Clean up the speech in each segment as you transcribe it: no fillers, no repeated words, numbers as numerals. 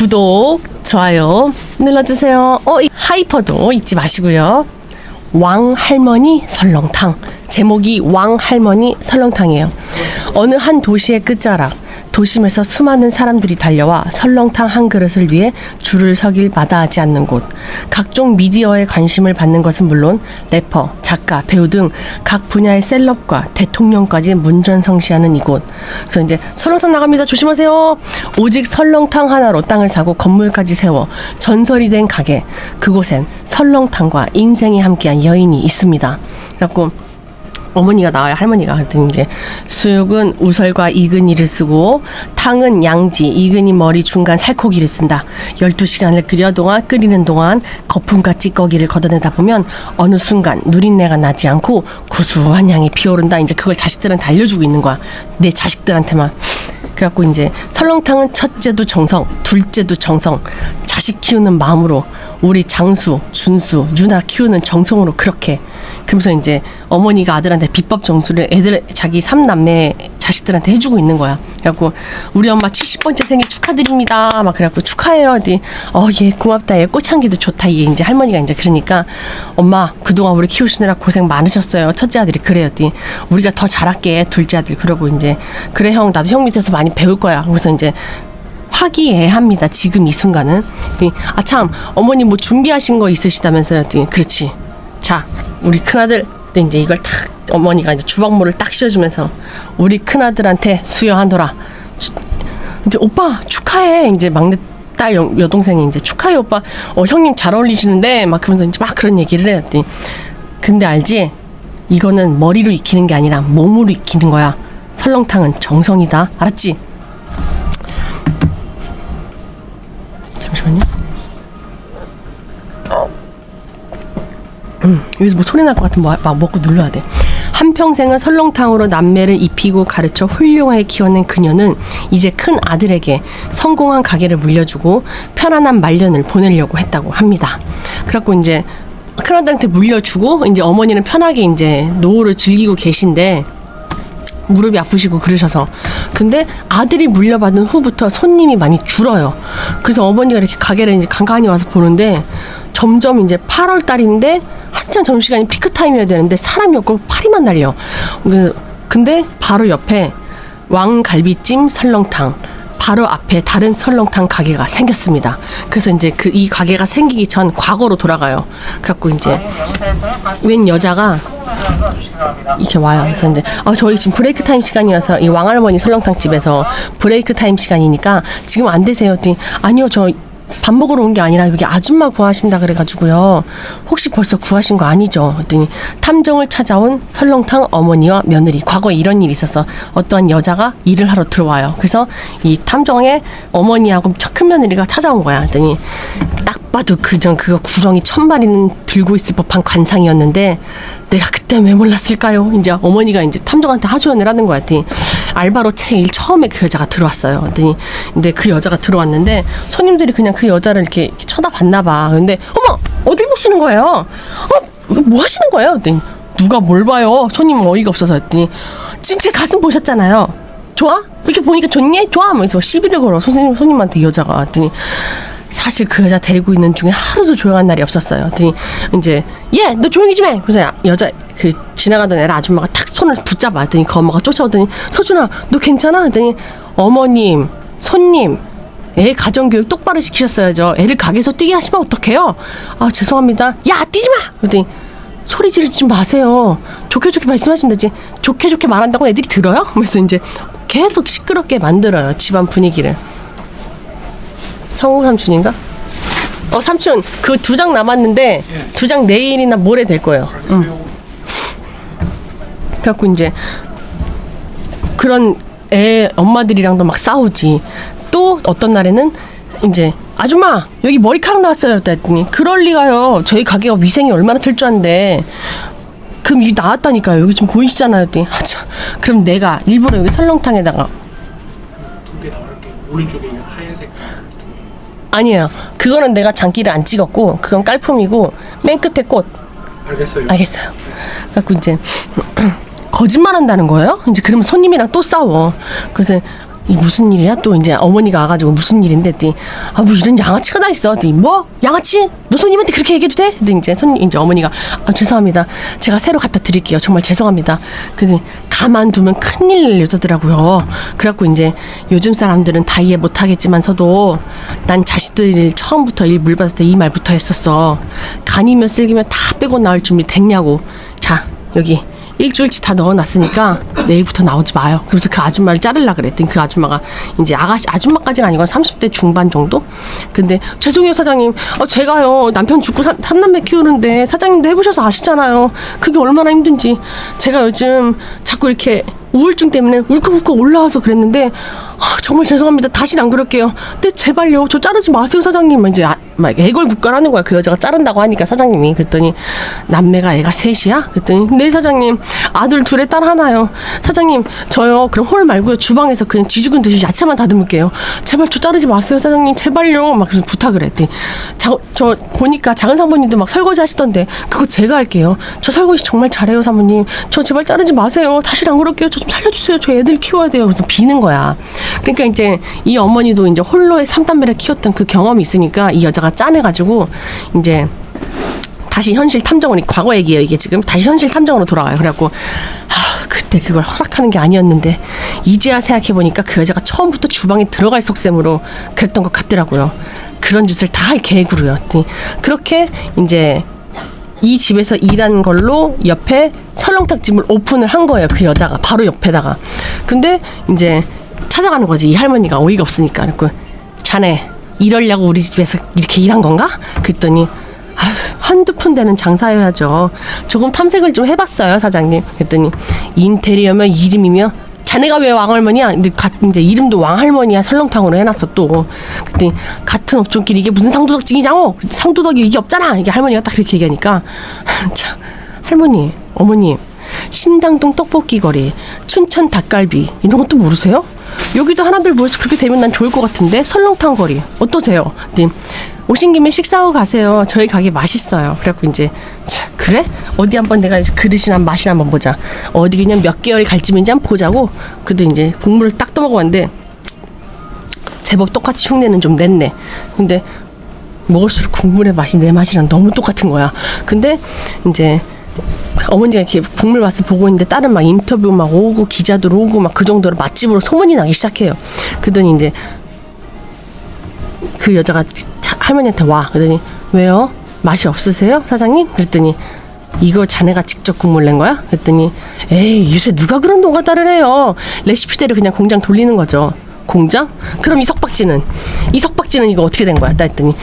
구독, 좋아요 눌러주세요. 하이퍼도 잊지 마시고요. 왕할머니 설렁탕. 제목이 왕할머니 설렁탕이에요. 어느 한 도시의 끝자락, 도심에서 수많은 사람들이 달려와 설렁탕 한 그릇을 위해 줄을 서길 마다하지 않는 곳. 각종 미디어에 관심을 받는 것은 물론 래퍼, 작가, 배우 등 각 분야의 셀럽과 대통령까지 문전성시하는 이곳. 그래서 이제 설렁탕 나갑니다. 조심하세요. 오직 설렁탕 하나로 땅을 사고 건물까지 세워 전설이 된 가게. 그곳엔 설렁탕과 인생이 함께한 여인이 있습니다. 그래갖고 어머니가 나와요. 할머니가. 그랬더니 이제 수육은 우설과 이근이를 쓰고 탕은 양지, 이근이 머리 중간 살코기를 쓴다. 12시간을 끓이는 동안 거품과 찌꺼기를 걷어내다 보면 어느 순간 누린내가 나지 않고 구수한 향이 피어오른다. 이제 그걸 자식들한테 알려주고 있는 거야. 내 자식들한테만. 그래갖고 이제 설렁탕은 첫째도 정성, 둘째도 정성, 자식 키우는 마음으로 우리 장수, 준수, 유나 키우는 정성으로 그렇게. 그러면서 이제 어머니가 아들한테 비법 정수를 자기 3남매 자식들한테 해주고 있는 거야. 그래갖고 우리 엄마 70번째 생일 축하드립니다. 막 그래갖고 축하해요. 예 고맙다. 얘 꽃향기도 좋다. 얘 이제 할머니가 이제 그러니까 엄마 그동안 우리 키우시느라 고생 많으셨어요. 첫째 아들이 그래요. 우리가 더 잘할게. 둘째 아들 그러고 이제 그래 형 나도 형 밑에서 많이 배울 거야. 그래서 이제 화기애애합니다. 지금 이 순간은. 참 어머니 뭐 준비하신 거 있으시다면서요. 그렇지. 자 우리 큰아들. 근데 이제 이걸 탁 어머니가 이제 주먹물을 딱 씌워주면서 우리 큰아들한테 수여하노라. 이제 오빠 축하해. 이제 막내 딸 여동생이 이제 축하해 오빠. 형님 잘 어울리시는데 막 그러면서 이제 막 그런 얘기를 해요. 근데 알지? 이거는 머리로 익히는 게 아니라 몸으로 익히는 거야. 설렁탕은 정성이다. 알았지? 잠시만요. 여기서 뭐 소리 날 것 같으면 막 먹고 눌러야 돼. 한평생을 설렁탕으로 남매를 입히고 가르쳐 훌륭하게 키워낸 그녀는 이제 큰 아들에게 성공한 가게를 물려주고 편안한 말년을 보내려고 했다고 합니다. 그래갖고 이제 큰아들한테 물려주고 이제 어머니는 편하게 이제 노후를 즐기고 계신데 무릎이 아프시고 그러셔서. 근데 아들이 물려받은 후부터 손님이 많이 줄어요. 그래서 어머니가 이렇게 가게를 이제 간간히 와서 보는데 점점 이제 8월 달인데 한참 점심시간이 피크타임이어야 되는데 사람이 없고 파리만 날려. 근데 바로 옆에 왕갈비찜 설렁탕 바로 앞에 다른 설렁탕 가게가 생겼습니다. 그래서 이제 이 가게가 생기기 전 과거로 돌아가요. 그래갖고 이제 웬 여자가 이렇게 와요. 그래서 이제 저희 지금 브레이크 타임 시간이어서 이 왕할머니 설렁탕 집에서 브레이크 타임 시간이니까 지금 안 되세요? 아니요 저 밥 먹으러 온 게 아니라 여기 아줌마 구하신다 그래가지고요. 혹시 벌써 구하신 거 아니죠? 그랬더니 탐정을 찾아온 설렁탕 어머니와 며느리. 과거에 이런 일이 있어서 어떠한 여자가 일을 하러 들어와요. 그래서 이 탐정의 어머니하고 큰 며느리가 찾아온 거야. 그랬더니 딱 봐도 그거 구렁이 1000마리는 들고 있을 법한 관상이었는데 내가 그때 왜 몰랐을까요? 이제 어머니가 이제 탐정한테 하소연을 하는 거야. 그랬더니 알바로 제일 처음에 그 여자가 들어왔어요. 그랬더니 근데 그 여자가 들어왔는데 손님들이 그냥 그 여자를 이렇게 쳐다봤나 봐. 근데 어머 어딜 보시는 거예요? 이거 뭐 하시는 거예요? 그랬더니 누가 뭘 봐요? 손님은 어이가 없어서. 했더니 지금 제 가슴 보셨잖아요. 좋아? 이렇게 보니까 좋니? 좋아? 하면서 시비를 걸어 손님한테 여자가. 했더니 사실 그 여자 데리고 있는 중에 하루도 조용한 날이 없었어요. 그랬더니 이제 너 조용히 좀 해. 그래서 여자 그 지나가던 애를 아줌마가 탁 손을 붙잡아. 했더니 그 엄마가 쫓아오더니 서준아 너 괜찮아? 했더니 어머님 손님 애 가정교육 똑바로 시키셨어야죠. 애를 가게에서 뛰게 하시면 어떡해요? 죄송합니다. 야 뛰지 마. 그랬더니 소리 지르지 마세요. 좋게 말씀하시면 되지. 좋게 말한다고 애들이 들어요? 그래서 이제 계속 시끄럽게 만들어요. 집안 분위기를. 성우 삼촌인가? 삼촌 그 2장 남았는데 2장 내일이나 모레 될 거예요. 그래갖고 이제 그런 애 엄마들이랑도 막 싸우지. 또 어떤 날에는 이제 아줌마 여기 머리카락 나왔어요. 했더니 그럴 리가요. 저희 가게가 위생이 얼마나 철저한데 그럼 이 나왔다니까요. 여기 좀 보이시잖아요. 했더니 그럼 내가 일부러 여기 설렁탕에다가 2개 나올게. 오른쪽에 있는 하얀색 아니에요. 그거는 내가 장기를 안 찍었고 그건 깔품이고 맨 끝에 꽃. 알겠어요. 그래갖고 이제 거짓말한다는 거예요. 이제 그러면 손님이랑 또 싸워. 그래서 이 무슨 일이야? 또 이제 어머니가 와가지고 무슨 일인데 했더니 뭐 이런 양아치가 다 있어. 했더니 뭐? 양아치? 너 손님한테 그렇게 얘기해도 돼? 근데 이제 어머니가 죄송합니다. 제가 새로 갖다 드릴게요. 정말 죄송합니다. 그래서 가만두면 큰일 여자더라고요. 그래갖고 이제 요즘 사람들은 다 이해 못하겠지만서도 난 자식들 처음부터 일 물 받을 때 이 말부터 했었어. 간이면 쓸기면 다 빼고 나올 준비 됐냐고. 자, 여기 일주일치 다 넣어놨으니까 내일부터 나오지 마요. 그래서 그 아줌마를 자르려고 그랬더니 그 아줌마가 이제 아줌마까지는 아니고 30대 중반 정도? 근데 죄송해요 사장님. 제가요 남편 죽고 삼남매 키우는데 사장님도 해보셔서 아시잖아요. 그게 얼마나 힘든지. 제가 요즘 자꾸 이렇게 우울증 때문에 울컥울컥 올라와서 그랬는데 정말 죄송합니다. 다시는 안 그럴게요. 근데 제발요 저 자르지 마세요 사장님. 이제 막 애걸복걸하는 거야. 그 여자가 자른다고 하니까 사장님이. 그랬더니 남매가 애가 셋이야? 그랬더니 네 사장님 아들 둘에 딸 하나요. 사장님 저요 그럼 홀 말고요 주방에서 그냥 쥐죽은 듯이 야채만 다듬을게요. 제발 저 자르지 마세요 사장님 제발요. 막 그래서 부탁을 했더니 저 보니까 작은 사모님도 막 설거지 하시던데 그거 제가 할게요. 저 설거지 정말 잘해요 사모님. 저 제발 자르지 마세요. 다시는 안 그럴게요. 저 좀 살려주세요. 저 애들 키워야 돼요. 그래서 비는 거야. 그러니까 이제 이 어머니도 이제 홀로의 3남매를 키웠던 그 경험이 있으니까 이 여자가 짠해가지고 이제 다시 현실 탐정으로, 과거 얘기예요 이게 지금. 다시 현실 탐정으로 돌아와요. 그래갖고 그때 그걸 허락하는 게 아니었는데 이제야 생각해보니까 그 여자가 처음부터 주방에 들어갈 속셈으로 그랬던 것 같더라고요. 그런 짓을 다 할 계획으로요. 그렇게 이제 이 집에서 일한 걸로 옆에 설렁탕집을 오픈을 한 거예요. 그 여자가 바로 옆에다가. 근데 이제 찾아가는 거지. 이 할머니가 어이가 없으니까. 그래서 자네 이러려고 우리 집에서 이렇게 일한 건가? 그랬더니 한두 푼 되는 장사여야죠. 조금 탐색을 좀 해봤어요 사장님. 그랬더니 인테리어며 이름이며 자네가 왜 왕할머니야? 근데 이제 이름도 왕할머니야 설렁탕으로 해놨어 또. 그랬더니 같은 업종끼리 이게 무슨 상도덕증이냐고. 상도덕이 이게 없잖아. 이게 할머니가 딱 그렇게 얘기하니까 참 할머니 어머니 신당동 떡볶이 거리 춘천 닭갈비 이런 것도 모르세요? 여기도 하나들 모여서 그렇게 되면 난 좋을 것 같은데 설렁탕 거리 어떠세요? 네. 오신 김에 식사하고 가세요. 저희 가게 맛있어요. 그래갖고 이제 그래? 어디 한번 내가 그릇이나 맛이나 한번 보자. 어디 그냥 몇 개월이 갈쯤인지 한번 보자고. 그래도 이제 국물을 딱 떠먹어봤는데 제법 똑같이 흉내는 좀 냈네. 근데 먹을수록 국물의 맛이 내 맛이랑 너무 똑같은 거야. 근데 이제 어머니가 이렇게 국물 맛을 보고 있는데 다른 막 인터뷰 막 오고 기자들 오고 막 그 정도로 맛집으로 소문이 나기 시작해요. 그러더니 이제 그 여자가 할머니한테 와. 그러더니 왜요? 맛이 없으세요? 사장님? 그랬더니 이거 자네가 직접 국물 낸 거야? 그랬더니 에이 요새 누가 그런 노가다를 해요. 레시피대로 그냥 공장 돌리는 거죠. 공장? 그럼 이 석박지는 이거 어떻게 된 거야? 나 했더니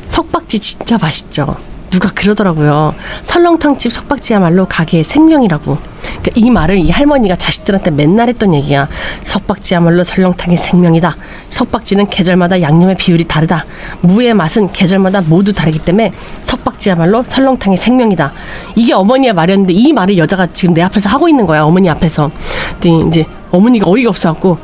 석박지 진짜 맛있죠. 누가 그러더라고요. 설렁탕집 석박지야말로 가게의 생명이라고. 그러니까 이 말을 이 할머니가 자식들한테 맨날 했던 얘기야. 석박지야말로 설렁탕의 생명이다. 석박지는 계절마다 양념의 비율이 다르다. 무의 맛은 계절마다 모두 다르기 때문에 석박지야말로 설렁탕의 생명이다. 이게 어머니의 말이었는데 이 말을 여자가 지금 내 앞에서 하고 있는 거야. 어머니 앞에서. 근데 이제 어머니가 어이가 없어갖고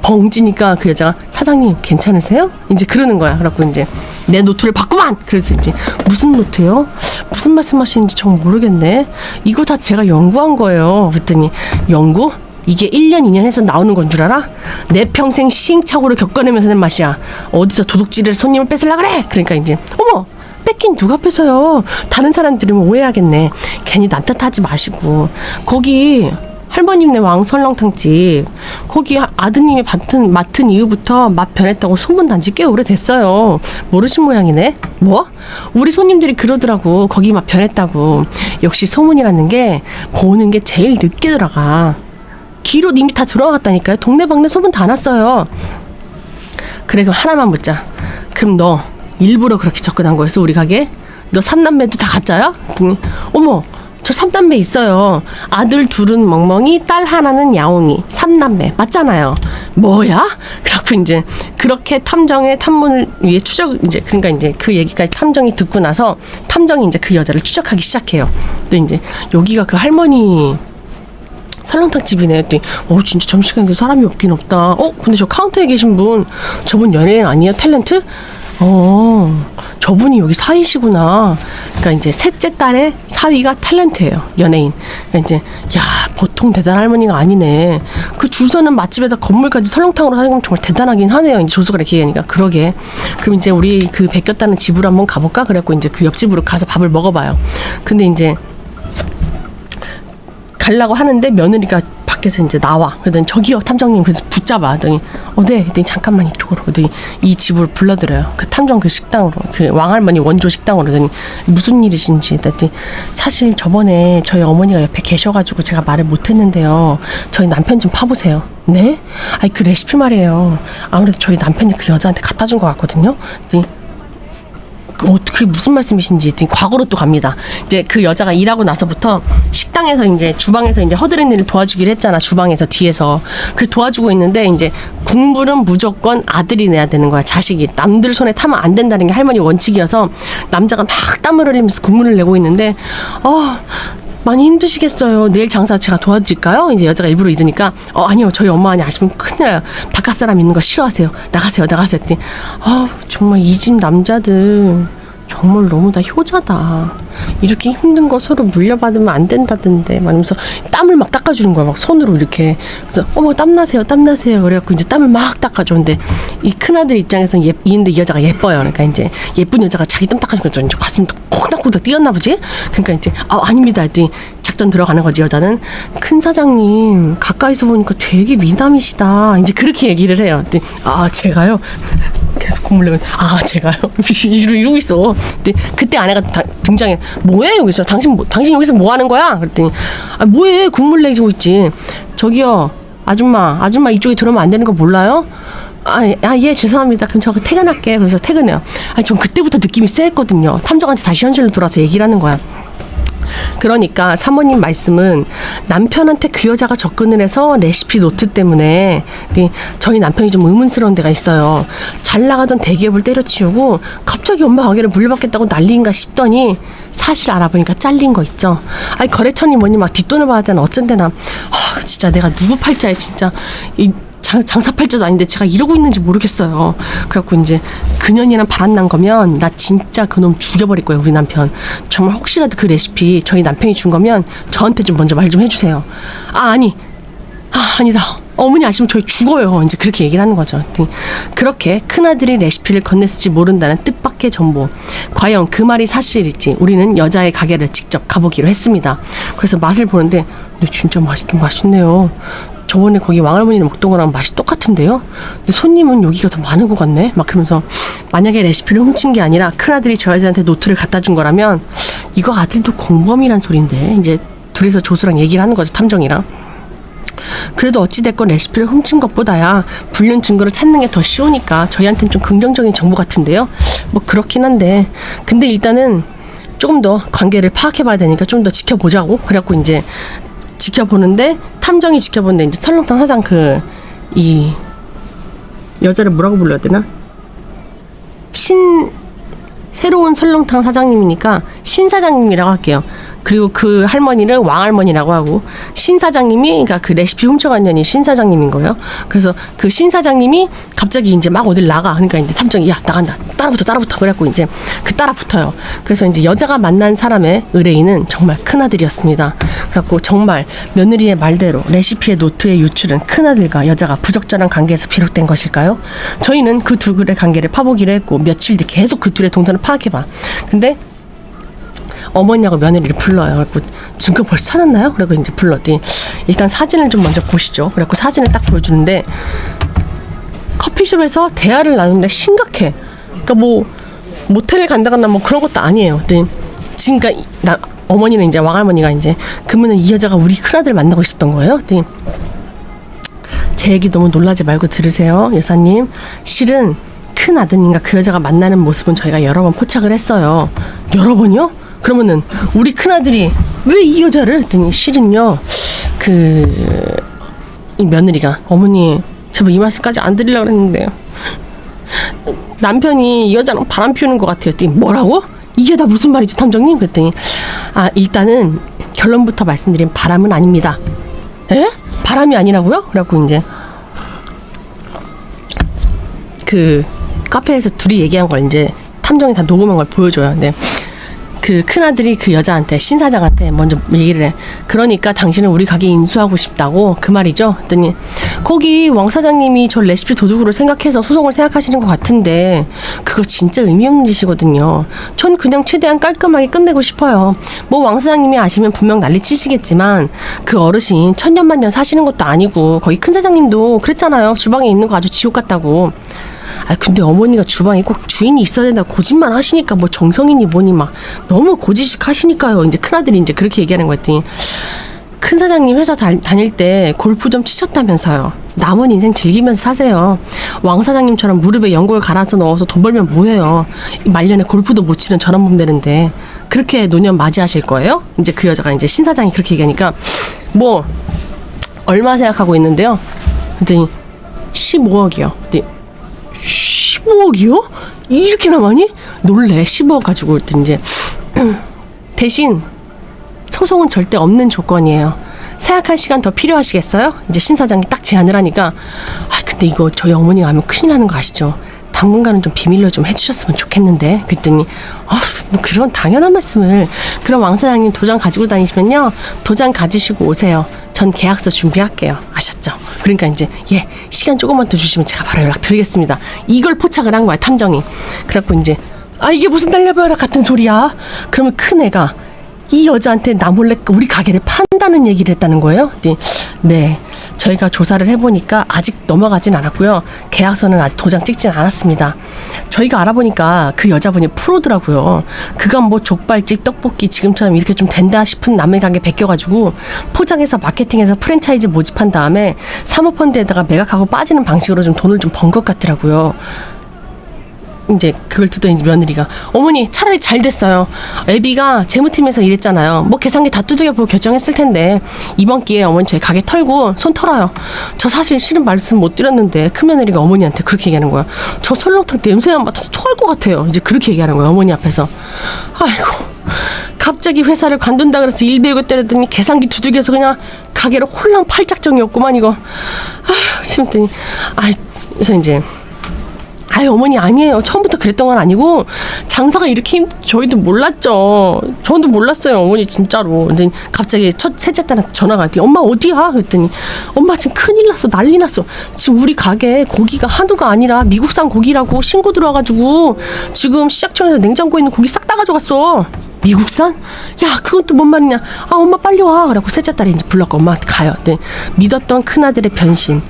벙지니까 그 여자가 사장님 괜찮으세요? 이제 그러는 거야. 그래갖고 이제 내 노트를 봤구만. 그래서 이제 무슨 노트요? 무슨 말씀하시는지 정말 모르겠네. 이거 다 제가 연구한 거예요. 그랬더니 연구? 이게 1년 2년 해서 나오는 건 줄 알아? 내 평생 시행착오를 겪어내면서 낸 맛이야. 어디서 도둑질해서 손님을 뺏으려 그래? 그러니까 이제 어머 뺏긴 누가 뺏어요? 다른 사람 들으면 오해하겠네. 괜히 남 탓하지 마시고 거기 할머님네 왕설렁탕집 거기 아드님이 맡은 이후부터 맛 변했다고 소문난 지 꽤 오래됐어요. 모르신 모양이네. 뭐? 우리 손님들이 그러더라고. 거기 맛 변했다고. 역시 소문이라는 게 보는 게 제일 늦게 들어가. 귀로 이미 다 들어갔다니까요. 동네방네 소문 다 났어요. 그래 그럼 하나만 묻자. 그럼 너 일부러 그렇게 접근한 거였어 우리 가게? 너 3남매도 다 가짜야? 그랬더니 어머 저 3남매 있어요. 아들 둘은 멍멍이, 딸 하나는 야옹이. 3남매 맞잖아요. 뭐야? 그렇고 이제 그렇게 탐정의 탐문을 위해 이제 그러니까 이제 그 얘기까지 탐정이 듣고 나서 탐정이 이제 그 여자를 추적하기 시작해요. 또 이제 여기가 그 할머니 설렁탕 집이네. 했더니 진짜 점심시간인데 사람이 없긴 없다. 근데 저 카운터에 계신 분 저분 연예인 아니에요? 탤런트? 저분이 여기 사위시구나. 그러니까 이제 셋째 딸의 사위가 탤런트예요. 연예인. 그러니까 이제 야, 보통 대단한 할머니가 아니네. 그 줄 서는 맛집에다 건물까지 설렁탕으로 하는 건 정말 대단하긴 하네요. 이제 조수가 이렇게 얘기하니까. 그러게. 그럼 이제 우리 그 베꼈다는 집으로 한번 가볼까? 그래갖고 이제 그 옆집으로 가서 밥을 먹어봐요. 근데 이제 가려고 하는데 며느리가 밖에서 이제 나와. 그러더니 저기요 탐정님. 그래서 붙잡아. 그러더니 네. 그랬더니 잠깐만 이쪽으로. 그러더니 이 집을 불러들여요. 그 탐정 그 식당으로. 그 왕할머니 원조 식당으로. 그러더니 무슨 일이신지. 그랬더니 사실 저번에 저희 어머니가 옆에 계셔가지고 제가 말을 못했는데요. 저희 남편 좀 파보세요. 네? 아니 그 레시피 말이에요. 아무래도 저희 남편이 그 여자한테 갖다 준 것 같거든요. 그랬더니 그게 무슨 말씀이신지 했더니 과거로 또 갑니다. 이제 그 여자가 일하고 나서부터 식당에서 이제 주방에서 이제 허드렛 일을 도와주기로 했잖아. 주방에서 뒤에서. 그 도와주고 있는데 이제 국물은 무조건 아들이 내야 되는 거야. 자식이. 남들 손에 타면 안 된다는 게 할머니 원칙이어서 남자가 막 땀을 흘리면서 국물을 내고 있는데 많이 힘드시겠어요. 내일 장사 제가 도와드릴까요? 이제 여자가 일부러 이러니까 아니요. 저희 엄마 아시면 큰일 나요. 바깥 사람 있는 거 싫어하세요. 나가세요. 했더니 정말 이 집 남자들 정말 너무 다 효자다. 이렇게 힘든 거 서로 물려받으면 안 된다던데 말하면서 땀을 막 닦아주는 거야. 막 손으로 이렇게. 그래서 땀나세요. 그래갖고 이제 땀을 막 닦아줘. 근데 이 큰아들 입장에서는 이 여자가 예뻐요. 그러니까 이제 예쁜 여자가 자기 땀 닦아주니까 이제 가슴이 콩닥콩닥 뛰었나 보지? 그러니까 이제 아닙니다 했더니 작전 들어가는 거지. 여자는 큰 사장님 가까이서 보니까 되게 미남이시다. 이제 그렇게 얘기를 해요. 근데 제가요? 계속 국물 내면 제가요? 이러고 있어. 근데 그때 아내가 등장해. 뭐해 여기서? 당신 여기서 뭐 하는 거야? 그랬더니 뭐해 국물 내고 있지. 저기요 아줌마 이쪽에 들어오면 안 되는 거 몰라요? 예 죄송합니다. 그럼 저 퇴근할게. 그래서 퇴근해요. 전 그때부터 느낌이 쎄했거든요. 탐정한테 다시 현실로 돌아서 얘기를 하는 거야. 그러니까 사모님 말씀은 남편한테 그 여자가 접근을 해서 레시피 노트 때문에 저희 남편이 좀 의문스러운 데가 있어요. 잘 나가던 대기업을 때려치우고 갑자기 엄마 가게를 물려받겠다고 난리인가 싶더니 사실 알아보니까 잘린 거 있죠. 거래처니 뭐니 막 뒷돈을 받아야 되나 어쩐데나. 진짜 내가 누구 팔자에 진짜 장사팔자도 아닌데 제가 이러고 있는지 모르겠어요. 그래갖고 이제 그년이랑 바람난 거면 나 진짜 그놈 죽여버릴 거예요. 우리 남편. 정말 혹시라도 그 레시피 저희 남편이 준 거면 저한테 좀 먼저 말 좀 해주세요. 아니다. 어머니 아시면 저희 죽어요. 이제 그렇게 얘기를 하는 거죠. 그렇게 큰아들이 레시피를 건넸을지 모른다는 뜻밖의 정보. 과연 그 말이 사실일지 우리는 여자의 가게를 직접 가보기로 했습니다. 그래서 맛을 보는데 진짜 맛있긴 맛있네요. 저번에 거기 왕할머니는 먹던 거랑 맛이 똑같은데요? 근데 손님은 여기가 더 많은 것 같네? 막 그러면서 만약에 레시피를 훔친 게 아니라 큰아들이 저 여자한테 노트를 갖다 준 거라면 이거 아들도 공범이란 소린데 이제 둘이서 조수랑 얘기를 하는 거죠. 탐정이랑. 그래도 어찌됐건 레시피를 훔친 것보다야 불륜 증거를 찾는 게 더 쉬우니까 저희한테는 좀 긍정적인 정보 같은데요? 뭐 그렇긴 한데 근데 일단은 조금 더 관계를 파악해봐야 되니까 좀 더 지켜보자고 그래갖고 이제 지켜보는데 탐정이 지켜보는데 이제 설렁탕 사장 이 여자를 뭐라고 불러야 되나? 새로운 설렁탕 사장님이니까 신 사장님이라고 할게요. 그리고 그 할머니를 왕할머니라고 하고 신 사장님이 그러니까 그 레시피 훔쳐간 년이 신 사장님인 거예요. 그래서 그 신 사장님이 갑자기 이제 막 어딜 나가. 그러니까 이제 탐정이 야 나간다. 따라붙어. 그래갖고 이제 그 따라붙어요. 그래서 이제 여자가 만난 사람의 의뢰인은 정말 큰아들이었습니다. 그래갖고 정말 며느리의 말대로 레시피의 노트의 유출은 큰아들과 여자가 부적절한 관계에서 비롯된 것일까요? 저희는 그 둘의 관계를 파보기로 했고 며칠 뒤 계속 그 둘의 동선을 파악해봐. 근데 어머니하고 며느리를 불러요. 그래갖고 증거 벌써 찾았나요? 그래서 이제 불렀더니 일단 사진을 좀 먼저 보시죠. 그래갖고 사진을 딱 보여주는데 커피숍에서 대화를 나누는데 심각해. 그러니까 뭐 모텔을 간다거나 뭐 그런 것도 아니에요. 근데 지금 어머니는 이제 왕할머니가 이제 그러면은 이 여자가 우리 큰아들 만나고 있었던 거예요. 근데 제 얘기 너무 놀라지 말고 들으세요, 여사님. 실은 큰 아드님과 그 여자가 만나는 모습은 저희가 여러 번 포착을 했어요. 여러 번이요? 그러면은 우리 큰아들이 왜 이 여자를? 했더니 실은요 이 며느리가 어머니 제발 이 말씀까지 안 드리려고 했는데요 남편이 이 여자랑 바람 피우는 것 같아요. 했더니 뭐라고? 이게 다 무슨 말이지 탐정님? 그랬더니 일단은 결론부터 말씀드리면 바람은 아닙니다. 에? 바람이 아니라고요? 그래갖고 이제 카페에서 둘이 얘기한 걸 이제 탐정이 다 녹음한 걸 보여줘요. 근데 그 큰아들이 그 여자한테, 신사장한테 먼저 얘기를 해. 그러니까 당신은 우리 가게 인수하고 싶다고 그 말이죠. 그랬더니 거기 왕 사장님이 저 레시피 도둑으로 생각해서 소송을 생각하시는 것 같은데 그거 진짜 의미 없는 짓이거든요. 전 그냥 최대한 깔끔하게 끝내고 싶어요. 뭐 왕 사장님이 아시면 분명 난리 치시겠지만 그 어르신 천년만년 사시는 것도 아니고 거기 큰 사장님도 그랬잖아요. 주방에 있는 거 아주 지옥 같다고. 아 근데 어머니가 주방에 꼭 주인이 있어야 된다고 거짓말 하시니까 뭐 정성이니 뭐니 막 너무 고지식 하시니까요. 이제 큰아들이 이제 그렇게 얘기하는 거 같더니 큰 사장님 회사 다닐 때 골프 좀 치셨다면서요. 남은 인생 즐기면서 사세요. 왕 사장님처럼 무릎에 연골 갈아서 넣어서 돈 벌면 뭐해요. 말년에 골프도 못 치는 저런 몸 되는데 그렇게 노년 맞이하실 거예요? 이제 그 여자가 이제 신 사장이 그렇게 얘기하니까 뭐 얼마 생각하고 있는데요. 그랬더니 15억이요. 그랬더니 15억이요? 이렇게나 많이? 놀래. 15억 가지고 그랬더니 이제 대신 소송은 절대 없는 조건이에요. 생각할 시간 더 필요하시겠어요? 이제 신 사장이 딱 제안을 하니까 아 근데 이거 저희 어머니가 하면 큰일 나는 거 아시죠? 당분간은 좀 비밀로 좀 해주셨으면 좋겠는데 그랬더니 뭐 그런 당연한 말씀을. 그럼 왕 사장님 도장 가지고 다니시면요 도장 가지시고 오세요. 전 계약서 준비할게요. 아셨죠? 그러니까 이제 예 시간 조금만 더 주시면 제가 바로 연락 드리겠습니다. 이걸 포착을 한 거야 탐정이. 그래갖고 이제 아 이게 무슨 날려봐라 같은 소리야. 그러면 큰애가 이 여자한테 나 몰래 우리 가게를 판다는 얘기를 했다는 거예요. 네, 저희가 조사를 해보니까 아직 넘어가진 않았고요. 계약서는 아직 도장 찍진 않았습니다. 저희가 알아보니까 그 여자분이 프로더라고요. 그간 뭐 족발집, 떡볶이 지금처럼 이렇게 좀 된다 싶은 남의 가게 베껴가지고 포장해서 마케팅해서 프랜차이즈 모집한 다음에 사모펀드에다가 매각하고 빠지는 방식으로 좀 돈을 좀 번 것 같더라고요. 이제 그걸 듣더니 며느리가 어머니 차라리 잘 됐어요. 애비가 재무팀에서 일했잖아요. 뭐 계산기 다 두들겨보고 결정했을 텐데 이번 기회에 어머니 저희 가게 털고 손 털어요. 저 사실 싫은 말씀 못 드렸는데 큰며느리가 어머니한테 그렇게 얘기하는 거야. 저 설렁탕 냄새만 맡아서 토할 것 같아요. 이제 그렇게 얘기하는 거야 어머니 앞에서. 아이고 갑자기 회사를 관둔다 그래서 일 배우고 때렸더니 계산기 두들겨서 그냥 가게를 홀랑 팔짝정이었구만 이거. 아 싶더니 그래서 이제 아유 어머니 아니에요. 처음부터 그랬던 건 아니고 장사가 이렇게 저희도 몰랐죠. 저도 몰랐어요 어머니 진짜로. 근데 갑자기 셋째 딸한테 전화가 왔더니 엄마 어디야? 그랬더니 엄마 지금 큰일 났어 난리 났어. 지금 우리 가게 고기가 한우가 아니라 미국산 고기라고 신고 들어와가지고 지금 시작청에서 냉장고에 있는 고기 싹 다 가져갔어. 미국산? 야 그건 또 뭔 말이냐. 아 엄마 빨리 와. 그래갖고 셋째 딸이 이제 불렀고 엄마한테 가요. 네. 믿었던 큰아들의 변심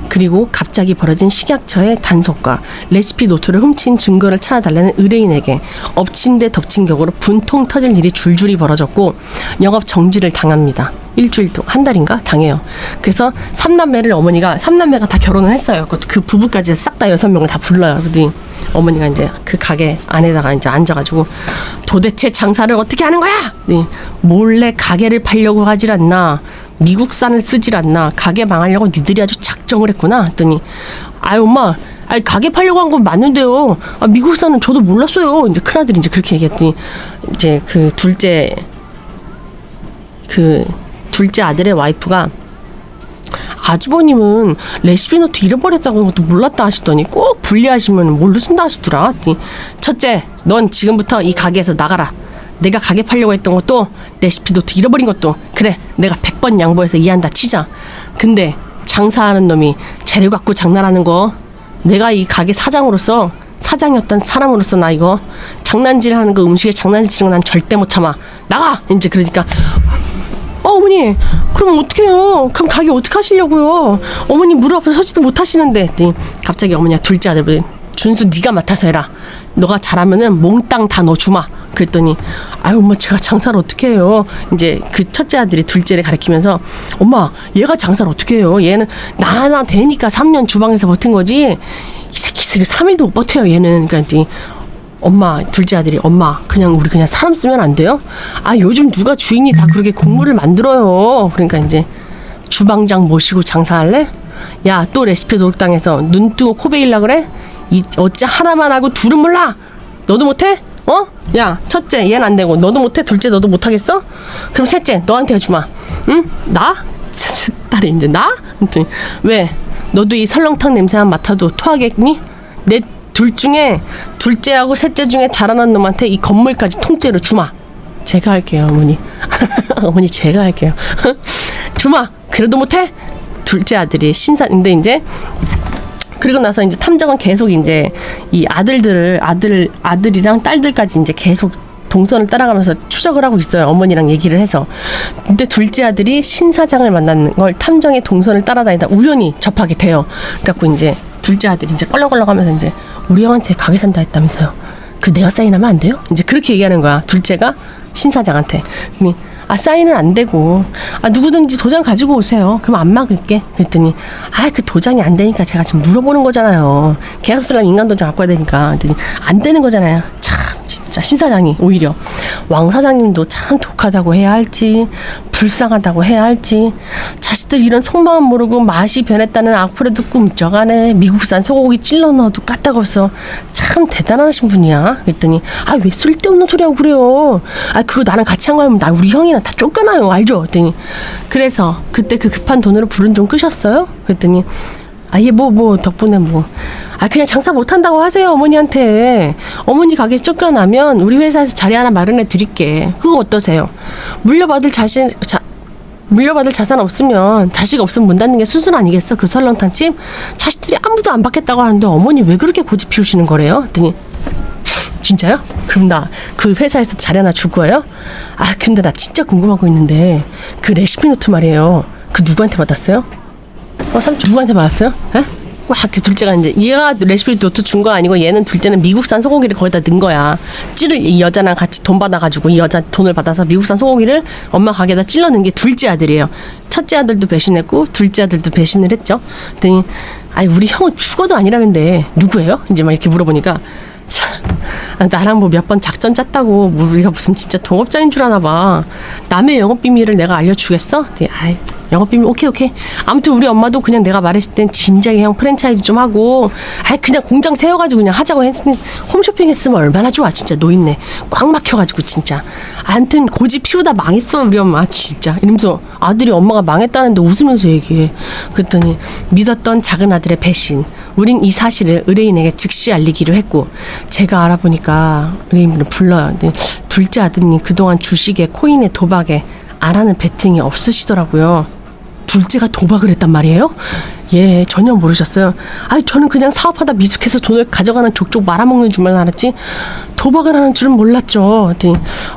그리고 갑자기 벌어진 식약처의 단속과 레시피 노트를 훔친 증거를 찾아달라는 의뢰인에게 엎친 데 덮친 격으로 분통 터질 일이 줄줄이 벌어졌고 영업 정지를 당합니다. 일주일 동안 한 달인가 당해요. 그래서 삼남매가 다 결혼을 했어요. 그 부부까지 싹 다 6명을 다 불러요. 그러더니 어머니가 이제 그 가게 안에다가 이제 앉아가지고 도대체 장사를 어떻게 하는 거야? 네. 몰래 가게를 팔려고 하질 않나? 미국산을 쓰질 않나? 가게 망하려고 니들이 아주 작정을 했구나. 했더니 아유 엄마 가게 팔려고 한 건 맞는데요. 미국산은 저도 몰랐어요. 이제 큰아들이 이제 그렇게 얘기했더니 이제 그 둘째 아들의 와이프가 아주버님은 레시피 노트 잃어버렸다고 것도 몰랐다 하시더니 꼭 분리하시면 뭘로 쓴다 하시더라. 첫째, 넌 지금부터 이 가게에서 나가라. 내가 가게 팔려고 했던 것도 레시피 노트 잃어버린 것도 그래 내가 100번 양보해서 이해한다 치자. 근데 장사하는 놈이 재료 갖고 장난하는 거 내가 이 가게 사장으로서 사장이었던 사람으로서 나 이거 장난질하는 거 음식에 장난치는 거 난 절대 못 참아. 나가! 이제 그러니까 어머니 그럼 어떡해요? 그럼 가게 어떻게 하시려고요? 어머니 무릎 앞에 서지도 못하시는데. 갑자기 어머니가 둘째 아들 준수 네가 맡아서 해라. 너가 잘하면은 몽땅 다 너 주마. 그랬더니 아유 엄마 제가 장사를 어떻게 해요? 이제 그 첫째 아들이 둘째를 가리키면서 엄마 얘가 장사를 어떻게 해요? 얘는 나나 되니까 3년 주방에서 버틴 거지 이 새끼 3일도 못 버텨요 얘는. 그러니까 엄마 둘째 아들이 엄마 우리 그냥 사람 쓰면 안 돼요? 요즘 누가 주인이 다 그렇게 국물을 만들어요. 그러니까 이제 주방장 모시고 장사할래? 야 또 레시피 도둑당해서 눈 뜨고 코 베일라 그래? 어째 하나만 하고 둘은 몰라? 너도 못해? 야 첫째 얘는 안 되고 너도 못해? 둘째 너도 못하겠어? 그럼 셋째 너한테 해주마. 응? 나? 딸이 이제 나? 왜? 너도 이 설렁탕 냄새만 맡아도 토하겠니? 내 둘 중에 둘째하고 셋째 중에 자라난 놈한테 이 건물까지 통째로 주마. 제가 할게요, 어머니. 어머니 제가 할게요. 주마. 그래도 못해? 둘째 아들이 근데 이제 그리고 나서 이제 탐정은 계속 이제 이 아들이랑 딸들까지 이제 계속 동선을 따라가면서 추적을 하고 있어요. 어머니랑 얘기를 해서. 근데 둘째 아들이 신 사장을 만나는 걸 탐정의 동선을 따라다니다 우연히 접하게 돼요. 그래갖고 이제 둘째 아들이 이제 껄렁껄렁하면서 이제 우리 형한테 가게 산다 했다면서요. 그 내가 사인하면 안 돼요? 이제 그렇게 얘기하는 거야. 둘째가 신 사장한테. 그랬더니 사인은 안 되고 누구든지 도장 가지고 오세요. 그럼 안 막을게. 그랬더니 그 도장이 안 되니까 제가 지금 물어보는 거잖아요. 계약서 쓰려면 인간 도장 갖고 와야 되니까. 그랬더니 안 되는 거잖아요. 참 진짜 신 사장이 오히려 왕 사장님도 참 독하다고 해야 할지 불쌍하다고 해야 할지 자식들 이런 속마음 모르고 맛이 변했다는 악플에도 꿈쩍하네. 미국산 소고기 찔러 넣어도 까딱없어. 참 대단하신 분이야. 그랬더니 왜 쓸데없는 소리하고 그래요. 그거 나랑 같이 한 거면 나 우리 형이랑 다 쫓겨나요. 알죠? 그랬더니 그래서 그때 그 급한 돈으로 불은 좀 끄셨어요? 그랬더니 뭐 덕분에 그냥 장사 못한다고 하세요. 어머니한테. 어머니 가게 쫓겨나면 우리 회사에서 자리 하나 마련해 드릴게. 그거 어떠세요? 물려받을 자산 없으면 자식 없으면 문 닫는 게 수순 아니겠어? 그 설렁탕집 자식들이 아무도 안 받겠다고 하는데 어머니 왜 그렇게 고집 피우시는 거래요? 그랬더니 진짜요? 그럼 나 그 회사에서 자리 하나 줄 거예요? 근데 나 진짜 궁금한 거 있는데 그 레시피 노트 말이에요. 그 누구한테 받았어요? 삼촌 누구한테 받았어요? 에? 그 둘째가 이제 얘가 레시피 노트 준 거 아니고 얘는 둘째는 미국산 소고기를 거기다 넣은 거야. 이 여자랑 같이 돈 받아가지고 이 여자 돈을 받아서 미국산 소고기를 엄마 가게에다 찔러 넣은 게 둘째 아들이에요. 첫째 아들도 배신했고 둘째 아들도 배신을 했죠. 그랬더니 우리 형은 죽어도 아니라는데 누구예요? 이제 막 이렇게 물어보니까 참 나랑 몇 번 작전 짰다고 우리가 무슨 진짜 동업자인 줄 아나 봐. 남의 영업 비밀을 내가 알려주겠어? 영업 비밀 오케이. 아무튼 우리 엄마도 그냥 내가 말했을 땐 진작에 형 프랜차이즈 좀 하고 그냥 공장 세워가지고 그냥 하자고 했으니 홈쇼핑 했으면 얼마나 좋아. 진짜 노인네 꽉 막혀가지고 진짜. 아무튼 고집 피우다 망했어 우리 엄마 진짜. 이러면서 아들이 엄마가 망했다는데 웃으면서 얘기해. 그랬더니 믿었던 작은 아들의 배신. 우린 이 사실을 의뢰인에게 즉시 알리기로 했고 제가 알아보니까 의뢰인분을 불러요. 근데 둘째 아드님 그동안 주식에 코인에 도박에 안 하는 베팅이 없으시더라고요. 둘째가 도박을 했단 말이에요? 예, 전혀 모르셨어요. 저는 그냥 사업하다 미숙해서 돈을 가져가는 족족 말아먹는 줄만 알았지 도박을 하는 줄은 몰랐죠.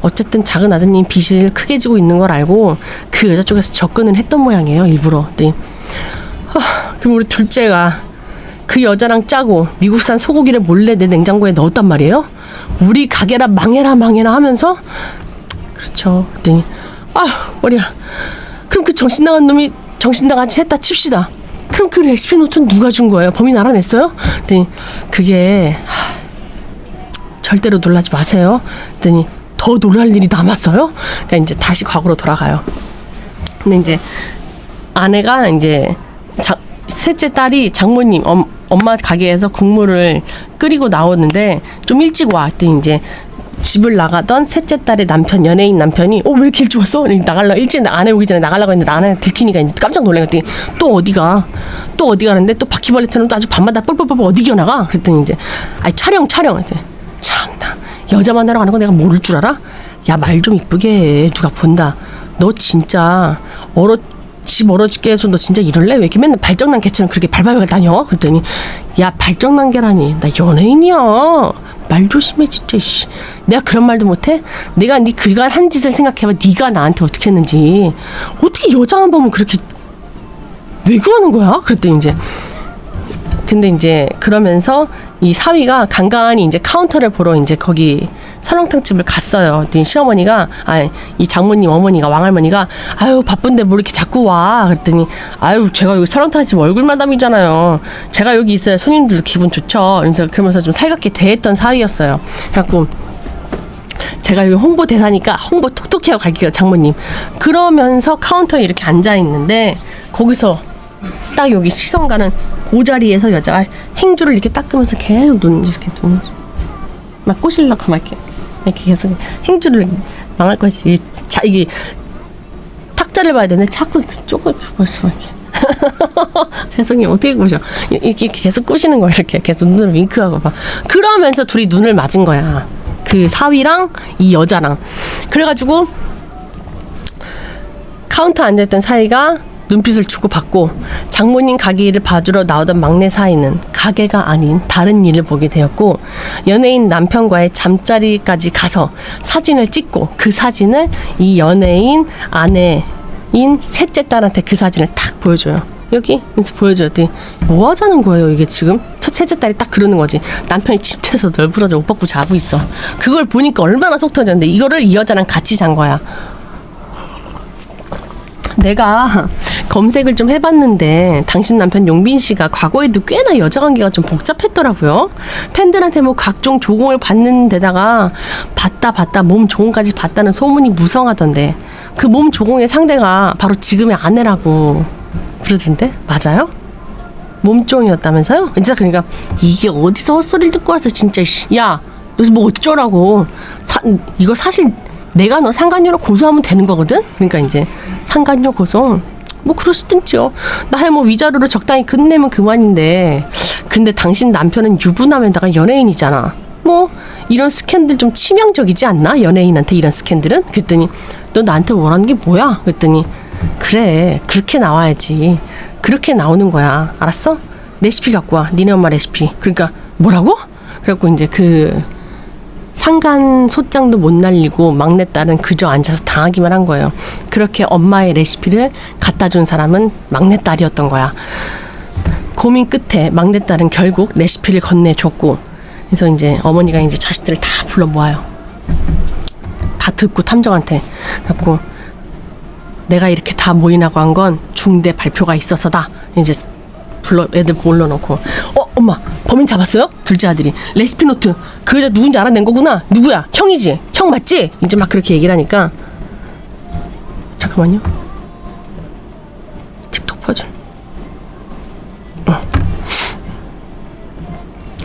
어쨌든 작은 아드님 빚을 크게 지고 있는 걸 알고 그 여자 쪽에서 접근을 했던 모양이에요. 일부러. 그럼 우리 둘째가 그 여자랑 짜고 미국산 소고기를 몰래 내 냉장고에 넣었단 말이에요? 우리 가게라 망해라 하면서 그렇죠. 그랬더니 머리야. 그럼 그 정신 나간 놈이 정신 나같이 했다 칩시다. 그럼 그 레시피 노트는 누가 준 거예요? 범인 알아냈어요? 그랬더니 그게 절대로 놀라지 마세요. 그랬더니 더 놀랄 일이 남았어요? 그러니까 이제 다시 과거로 돌아가요. 근데 이제 아내가 이제 셋째 딸이 장모님 엄마 가게에서 국물을 끓이고 나오는데 좀 일찍 와. 그랬더니 이제 집을 나가던 셋째 딸의 연예인 남편이 왜 이렇게 일찍 왔어? 일찍 아내 오기 전에 나가려고 했는데 아내 들키니까 이제 깜짝 놀랐더니 또 어디 가는데 또 바퀴벌레처럼 또 아주 밤마다 뻘뻘뻘 어디 기어나가? 그랬더니 이제 촬영 이제 참나 여자 만나러 가는 거 내가 모를 줄 알아? 야 말 좀 이쁘게 해. 누가 본다. 너 진짜 집 얼어 죽게 해서 너 진짜 이럴래? 왜 이렇게 맨날 발정난 개처럼 그렇게 발발발 다녀? 그랬더니 야 발정난 개라니 나 연예인이야. 말 조심해 진짜. 내가 그런 말도 못해? 내가 그간 한 짓을 생각해봐. 네가 나한테 어떻게 했는지. 어떻게 여자만 보면 그렇게 왜 그러는 거야? 그랬더니 근데 이제 그러면서 이 사위가 간간히 이제 카운터를 보러 이제 거기 설렁탕 집을 갔어요. 그랬더니 시어머니가 이 장모님 어머니가 왕할머니가 바쁜데 뭐 이렇게 자꾸 와. 그랬더니 제가 여기 설렁탕 집 얼굴 마담이잖아요. 제가 여기 있어야 손님들도 기분 좋죠. 그러면서 좀 살갑게 대했던 사위였어요. 그래갖고 제가 여기 홍보 대사니까 홍보 톡톡히 하고 갈게요 장모님. 그러면서 카운터에 이렇게 앉아 있는데 거기서 딱 여기 시선 가는 그 자리에서 여자가 행주를 이렇게 닦으면서 계속 눈 막 꼬실라고 막 이렇게 계속 행주를 망할 것이 이게 탁자를 봐야 되는데 자꾸 그쪽을 벌써 이렇게 세상에 어떻게 꼬셔? 이렇게 계속 꼬시는 거야. 이렇게 계속 눈을 윙크하고 봐. 그러면서 둘이 눈을 맞은 거야. 그 사위랑 이 여자랑. 그래가지고 카운터 앉아있던 사위가 눈빛을 주고받고 장모님 가게 일을 봐주러 나오던 막내 사위는 가게가 아닌 다른 일을 보게 되었고 연예인 남편과의 잠자리까지 가서 사진을 찍고 그 사진을 이 연예인 아내인 셋째 딸한테 그 사진을 탁 보여줘요. 여기 그래서 보여줘야지. 뭐 하자는 거예요 이게 지금? 첫 셋째 딸이 딱 그러는 거지. 남편이 침대에서 널브러져 옷 벗고 자고 있어. 그걸 보니까 얼마나 속 터졌는데 이거를 이 여자랑 같이 잔 거야. 내가 검색을 좀 해봤는데 당신 남편 용빈 씨가 과거에도 꽤나 여자 관계가 좀 복잡했더라고요. 팬들한테 뭐 각종 조공을 받는 데다가 받다 몸 조공까지 받다는 소문이 무성하던데 그 몸 조공의 상대가 바로 지금의 아내라고 그러던데 맞아요? 몸종이었다면서요? 이제 그러니까 이게 어디서 헛소리를 듣고 와서 진짜 야 여기서 뭐 어쩌라고 이거 사실 내가 너 상간녀로 고소하면 되는 거거든? 그러니까 이제 상간녀 고소 뭐 그러시든지요. 나야 뭐 위자료로 적당히 끝내면 그만인데 근데 당신 남편은 유부남에다가 연예인이잖아. 뭐 이런 스캔들 좀 치명적이지 않나? 연예인한테 이런 스캔들은? 그랬더니 너 나한테 원하는 게 뭐야? 그랬더니 그래 그렇게 나와야지. 그렇게 나오는 거야. 알았어? 레시피 갖고 와. 니네 엄마 레시피. 그러니까 뭐라고? 그래갖고 이제 그 상간 소장도 못 날리고 막내딸은 그저 앉아서 당하기만 한 거예요. 그렇게 엄마의 레시피를 갖다 준 사람은 막내딸이었던 거야. 고민 끝에 막내딸은 결국 레시피를 건네줬고 그래서 이제 어머니가 이제 자식들을 다 불러 모아요. 다 듣고 탐정한테. 그래갖고 내가 이렇게 다 모이라고 한 건 중대 발표가 있어서다. 이제 불러 애들 불러놓고 엄마 범인 잡았어요? 둘째 아들이 레시피 노트 그 여자 누군지 알아낸 거구나. 누구야? 형이지? 형 맞지? 이제 막 그렇게 얘기를 하니까 잠깐만요. 틱톡 퍼즐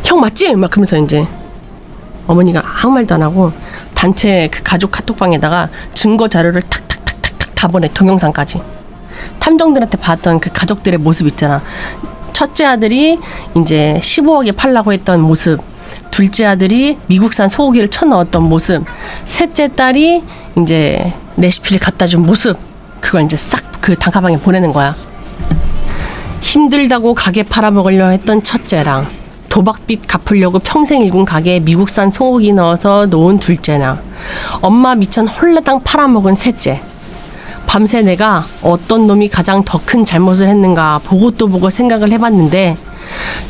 형 맞지? 막 그러면서 이제 어머니가 아무 말도 안 하고 단체 그 가족 카톡방에다가 증거 자료를 탁탁탁탁탁 다 보내. 동영상까지. 탐정들한테 봤던 그 가족들의 모습 있잖아. 첫째 아들이 이제 15억에 팔라고 했던 모습, 둘째 아들이 미국산 소고기를 쳐넣었던 모습, 셋째 딸이 이제 레시피를 갖다 준 모습, 그걸 이제 싹 그 단카방에 보내는 거야. 힘들다고 가게 팔아먹으려 했던 첫째랑 도박빚 갚으려고 평생 일군 가게에 미국산 소고기 넣어서 놓은 둘째나 엄마 미천 홀라당 팔아먹은 셋째. 밤새 내가 어떤 놈이 가장 더 큰 잘못을 했는가 보고 또 보고 생각을 해봤는데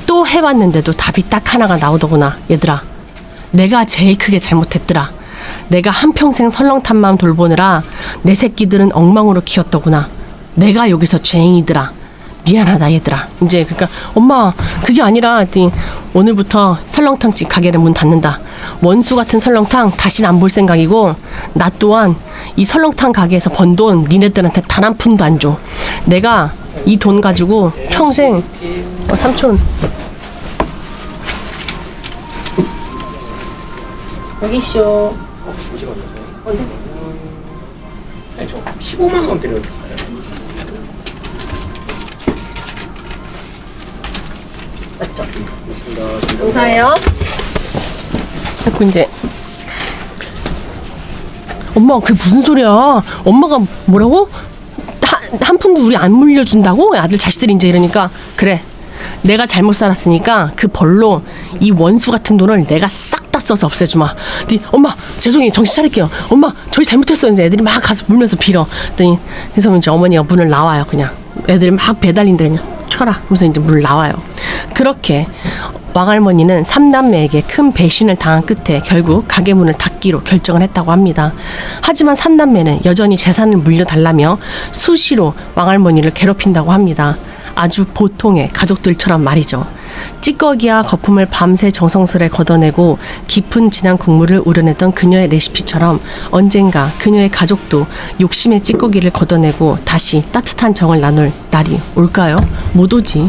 또 해봤는데도 답이 딱 하나가 나오더구나. 얘들아 내가 제일 크게 잘못했더라. 내가 한평생 설렁탄 마음 돌보느라 내 새끼들은 엉망으로 키웠더구나. 내가 여기서 죄인이더라. 미안하다 얘들아. 이제 그러니까 엄마 그게 아니라 했더니 오늘부터 설렁탕집 가게를 문 닫는다. 원수 같은 설렁탕 다시는 안 볼 생각이고 나 또한 이 설렁탕 가게에서 번 돈 니네들한테 단 한 푼도 안 줘. 내가 이 돈 가지고 평생 삼촌 여기 있쇼. 어디? 아니 저 15만 원 드려요. 맞죠? 감사해요. 자꾸 이제 엄마 그게 무슨 소리야? 엄마가 뭐라고? 한 푼도 우리 안 물려준다고? 아들 자식들이 이제 이러니까 그래 내가 잘못 살았으니까 그 벌로 이 원수 같은 돈을 내가 싹 다 써서 없애주마. 엄마 죄송해요 정신 차릴게요. 엄마 저희 잘못했어요. 이제 애들이 막 가서 물면서 빌어. 그랬더니 그래서 이제 어머니가 문을 나와요. 그냥 애들이 막 배달린다 그냥 쳐라. 그래서 이제 문을 나와요. 그렇게 왕할머니는 3남매에게 큰 배신을 당한 끝에 결국 가게 문을 닫기로 결정을 했다고 합니다. 하지만 3남매는 여전히 재산을 물려달라며 수시로 왕할머니를 괴롭힌다고 합니다. 아주 보통의 가족들처럼 말이죠. 찌꺼기와 거품을 밤새 정성스레 걷어내고 깊은 진한 국물을 우려내던 그녀의 레시피처럼 언젠가 그녀의 가족도 욕심의 찌꺼기를 걷어내고 다시 따뜻한 정을 나눌 날이 올까요? 못 오지.